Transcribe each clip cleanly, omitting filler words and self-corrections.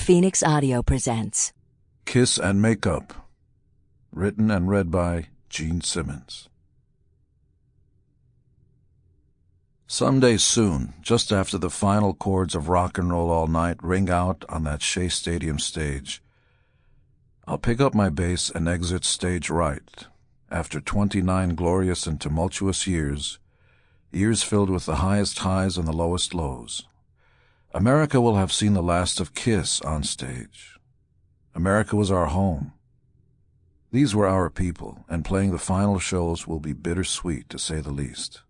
Phoenix Audio presents Kiss and Makeup, written and read by Gene Simmons. Someday soon, just after the final chords of Rock and Roll All Night ring out on that Shea Stadium stage, I'll pick up my bass and exit stage right, after 29 glorious and tumultuous years filled with the highest highs and the lowest lows. America will have seen the last of Kiss on stage. America was our home. These were our people, and playing the final shows will be bittersweet, to say the least.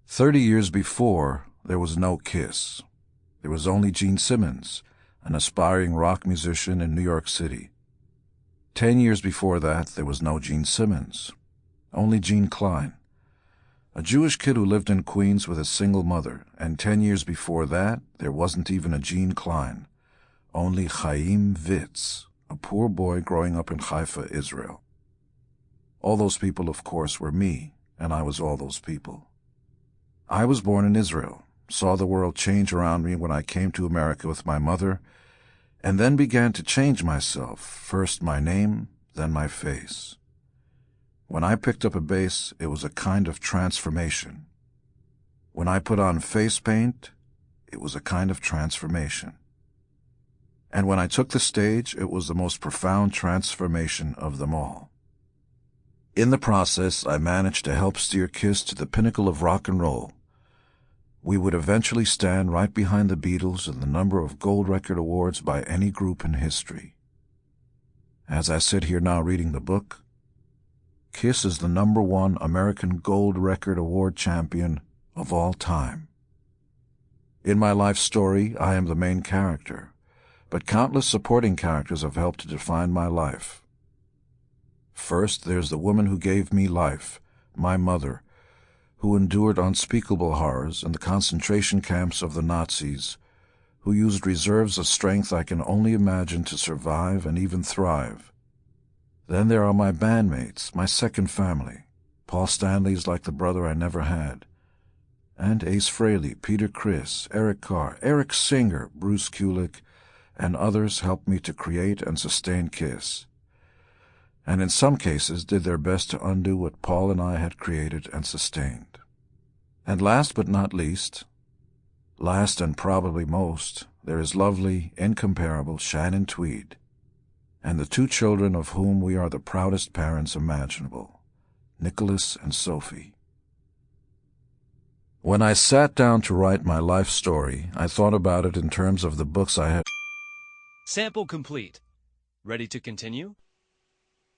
30 years before, there was no Kiss. There was only Gene Simmons, an aspiring rock musician in New York City. 10 years before that, there was no Gene Simmons, only Gene Klein, a Jewish kid who lived in Queens with a single mother, and 10 years before that, there wasn't even a Gene Klein, only Chaim Witz, a poor boy growing up in Haifa, Israel. All those people, of course, were me, and I was all those people. I was born in Israel, saw the world change around me when I came to America with my mother, and then began to change myself, first my name, then my face. When I picked up a bass, it was a kind of transformation. When I put on face paint, it was a kind of transformation. And when I took the stage, it was the most profound transformation of them all. In the process, I managed to help steer Kiss to the pinnacle of rock and roll. We would eventually stand right behind the Beatles in the number of gold record awards by any group in history. As I sit here now reading the book, Kiss is the #1 American Gold Record Award champion of all time. In my life story, I am the main character, but countless supporting characters have helped to define my life. First, there's the woman who gave me life, my mother, who endured unspeakable horrors in the concentration camps of the Nazis, who used reserves of strength I can only imagine to survive and even thrive. Then there are my bandmates, my second family. Paul Stanley's like the brother I never had. And Ace Frehley, Peter Criss, Eric Carr, Eric Singer, Bruce Kulick, and others helped me to create and sustain Kiss, and in some cases did their best to undo what Paul and I had created and sustained. And last but not least, last and probably most, there is lovely, incomparable Shannon Tweed, and the 2 children of whom we are the proudest parents imaginable, Nicholas and Sophie. When I sat down to write my life story, I thought about it in terms of the books I had. Sample complete. Ready to continue?